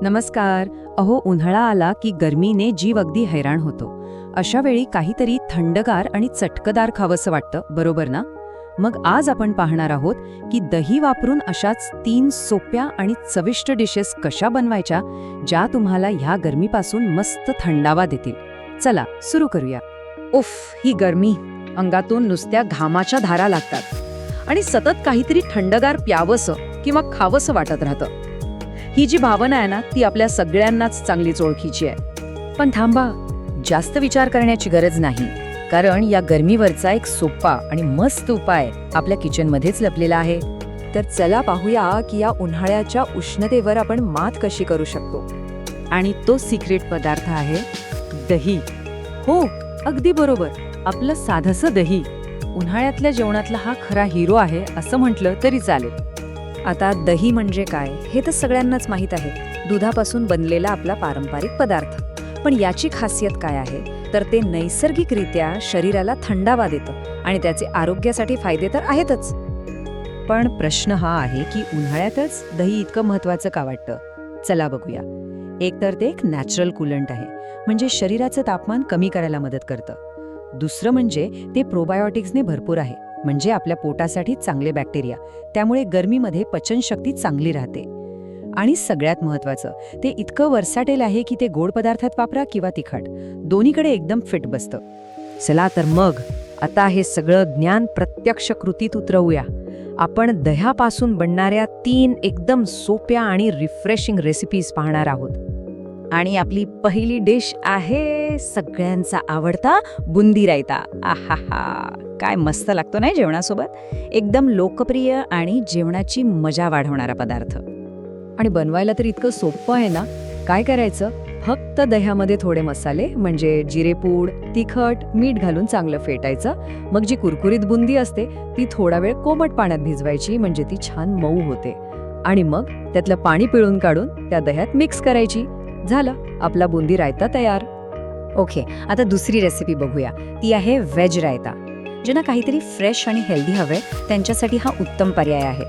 नमस्कार. अहो, उन्हाळा आला की गरमीने जीव अगदी हैराण होतो. अशा वेळी काहीतरी थंडगार आणि चटकदार खावंसं वाटतं, बरोबर ना? मग आज आपण पाहणार आहोत की दही वापरून अशाच 3 सोप्या आणि चविष्ट डिशेस कशा बनवायच्या, ज्या तुम्हाला ह्या गरमीपासून मस्त थंडावा देतील. चला सुरू करूया. उफ, ही गरमी, अंगातून नुसत्या घामाच्या धारा लागतात आणि सतत काहीतरी थंडगार प्यावंसं किंवा खावंसं वाटत राहतं. ही जी भावना आहे ना, ती आपल्या सगळ्यांनाच चांगलीच ओळखीची आहे. पण थांबा, जास्त विचार करण्याची गरज नाही, कारण या गरमीवरचा एक सोपा आणि मस्त उपाय आपल्या किचनमध्येच लपलेला आहे. तर चला पाहूया की या उन्हाळ्याच्या उष्णतेवर आपण मात कशी करू शकतो. आणि तो सिक्रेट पदार्थ आहे दही. हो, अगदी बरोबर, आपलं साधंसं दही. उन्हाळ्यातल्या जेवणातला हा खरा हिरो आहे असं म्हटलं तरी चालेल. आता दही म्हणजे काय हे तर सगळ्यांनाच माहीत आहे. दुधापासून बनलेला आपला पारंपरिक पदार्थ. पण याची खासियत काय आहे तर ते नैसर्गिकरित्या शरीराला थंडावा देतं आणि त्याचे आरोग्यासाठी फायदे तर आहेतच. पण प्रश्न हा आहे की उन्हाळ्यातच दही इतकं महत्त्वाचं का वाटतं? चला बघूया. एक तर ते एक नॅचरल कूलंट आहे, म्हणजे शरीराचं तापमान कमी करायला मदत करतं. दुसरं म्हणजे ते प्रोबायोटिक्सने भरपूर आहे, म्हणजे आपल्या पोटासाठी चांगले बॅक्टेरिया, त्यामुळे गरमीमध्ये पचनशक्ती चांगली राहते. आणि सगळ्यात महत्त्वाचं, ते इतकं वर्साटेल आहे की ते गोड पदार्थात वापरा किंवा तिखट, दोन्हीकडे एकदम फिट बसतं. चला तर मग आता हे सगळं ज्ञान प्रत्यक्ष कृतीत उतरवूया. आपण दह्यापासून बनणाऱ्या 3 एकदम सोप्या आणि रिफ्रेशिंग रेसिपीज पाहणार आहोत. आणि आपली पहिली डिश आहे सगळ्यांचा आवडता बुंदी रायता. आहाहा, काय मस्त लागतो नाही जेवणासोबत. एकदम लोकप्रिय आणि जेवणाची मजा वाढवणारा पदार्थ. आणि बनवायला तर इतकं सोपं आहे ना. काय करायचं, फक्त दह्यामध्ये थोडे मसाले म्हणजे जिरेपूड, तिखट, मीठ घालून चांगलं फेटायचं. मग जी कुरकुरीत बुंदी असते ती थोडा वेळ कोमट पाण्यात भिजवायची, म्हणजे ती छान मऊ होते. आणि मग त्यातलं पाणी पिळून काढून त्या दह्यात मिक्स करायची. झालं, आपला बुंदी रायता तयार. ओके, आता दुसरी रेसिपी बघूया. ती आहे व्हेज रायता. ज्यांना काहीतरी फ्रेश आणि हेल्दी हवंय त्यांच्यासाठी हा उत्तम पर्याय आहे.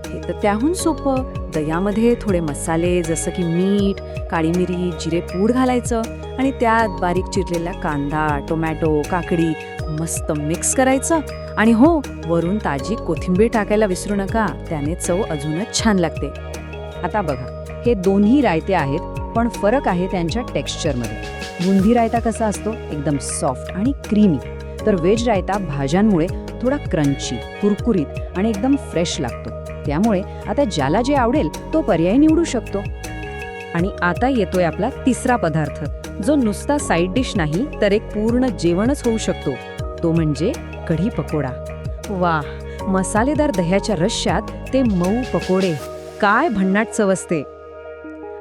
हे तर त्याहून सोपं. दह्यामध्ये थोडे मसाले जसं की मीठ, काळी मिरी, जिरेपूड घालायचं आणि त्यात बारीक चिरलेला कांदा, टोमॅटो, काकडी मस्त मिक्स करायचं. आणि हो, वरून ताजी कोथिंबीर टाकायला विसरू नका, त्याने चव अजूनच छान लागते. आता बघा, हे दोन्ही रायते आहेत, पण फरक आहे त्यांच्या टेक्स्चरमध्ये. बुंदी रायता कसा असतो, एकदम सॉफ्ट आणि क्रीमी, तर व्हेज रायता भाज्यांमुळे थोडा क्रंची, कुरकुरीत आणि एकदम फ्रेश लागतो. त्यामुळे आता ज्याला जे आवडेल तो पर्याय निवडू शकतो. आणि आता येतोय आपला तिसरा पदार्थ, जो नुसता साईड डिश नाही तर एक पूर्ण जेवणच होऊ शकतो. तो म्हणजे कढी पकोडा. वाह, मसालेदार दह्याच्या रश्श्यात ते मऊ पकोडे, काय भन्नाट चव असते.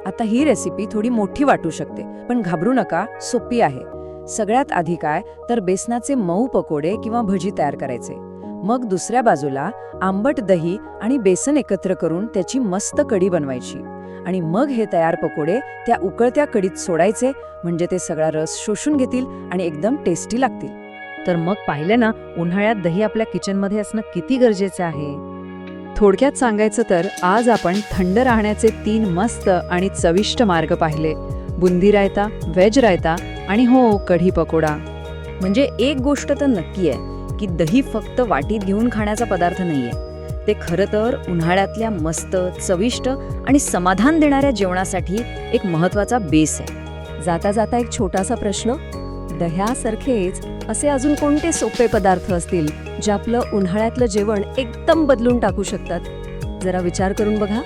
आता ही रेसिपी थोडी मोठी वाटू शकते, पण घाबरू नका, सोपी आहे. सगळ्यात आधी काय तर बेसनाचे मऊ पकोडे किंवा भजी तयार करायचे. मग दुसऱ्या बाजूला आंबट दही आणि बेसन एकत्र करून त्याची मस्त कढी बनवायची. आणि मग हे तयार पकोडे त्या उकळत्या कढीत सोडायचे, म्हणजे ते सगळा रस शोषून घेतील आणि एकदम टेस्टी लागतील. तर मग पाहिलं ना, उन्हाळ्यात दही आपल्या किचनमध्ये असणं किती गरजेचं आहे. थोडक्यात सांगायचं तर आज आपण थंड राहण्याचे 3 मस्त आणि चविष्ट मार्ग पाहिले. बुंदी रायता, व्हेज रायता आणि हो, कढी पकोडा. म्हणजे एक गोष्ट तर नक्की आहे की दही फक्त वाटीत घेऊन खाण्याचा पदार्थ नाहीये. ते खरं तर उन्हाळ्यातल्या मस्त, चविष्ट आणि समाधान देणाऱ्या जेवणासाठी एक महत्त्वाचा बेस आहे. जाता जाता एक छोटासा प्रश्न, दह्यासारखेच असे अजून कोणते सोपे पदार्थ असतील जे आपलं उन्हाळ्यातलं जेवण एकदम बदलून टाकू शकतात? जरा विचार करून बघा.